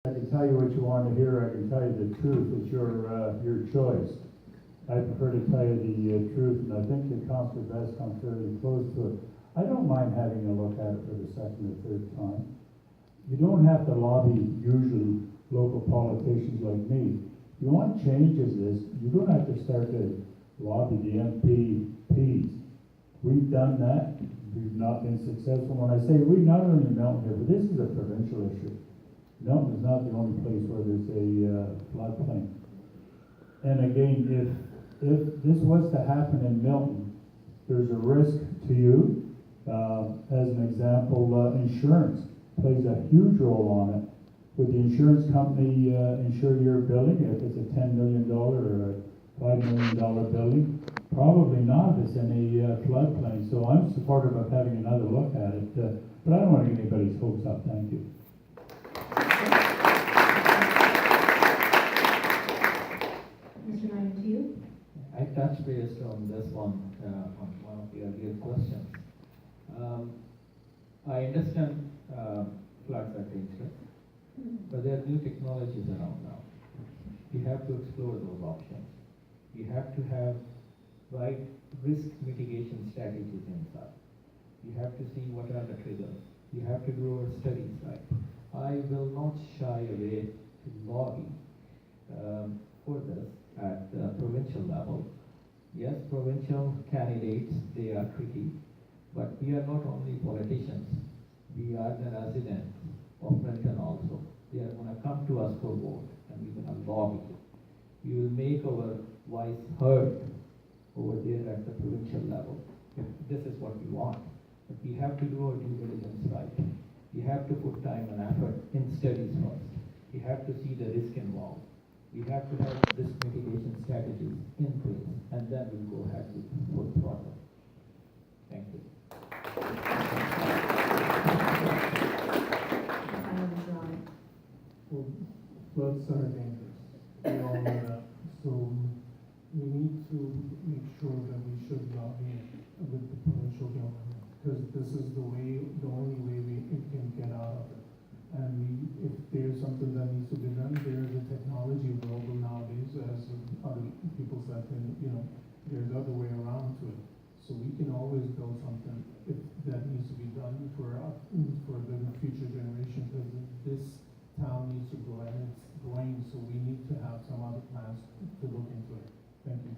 I can tell you what you want to hear, I can tell you the truth, it's your choice. I prefer to tell you the truth, and I think the council has come fairly close to it. I don't mind having a look at it for the second or third time. You don't have to lobby usually local politicians like me. You want changes this, you don't have to start to lobby the MPPs. We've done that, we've not been successful. When I say we, not only in Mountain here, but this is a provincial issue. Milton is not the only place where there's a floodplain. And again, if this was to happen in Milton, there's a risk to you. As an example, insurance plays a huge role on it. Would the insurance company insure your building if it's a $10 million or a $5 million building? Probably not if it's in a floodplain. So I'm supportive of having another look at it, but I don't want to get anybody's hopes up. Thank you. Mr. Ryan, to you. I touched base on this one, on one of the earlier questions. I understand floods are dangerous, but there are new technologies around now. We have to explore those options. We have to have right risk mitigation strategies inside. You have to see what are the triggers. You have to do our studies right. I will not shy away to lobby for this at the provincial level. Yes, provincial candidates, they are tricky, but we are not only politicians, we are the residents of Milton also. They are going to come to us for vote, and we're going to lobby. We will make our voice heard over there at the provincial level. If this is what we want. But we have to do our due diligence right. We have to put time and effort in studies first. We have to see the risk involved. We have to have risk mitigation strategies in place, and then we'll go ahead with full throttle. Thank you. Well, floods are dangerous. We all know that. So we need to make sure that we should lobby with the provincial government, because this is the only way we can get out of it. And if there's something that needs to be done, there's a technology available nowadays, as other people said, and there's other way around to it. So we can always build something if that needs to be done for the future generation, because this town needs to grow and it's growing, so we need to have some other plans to look into it. Thank you.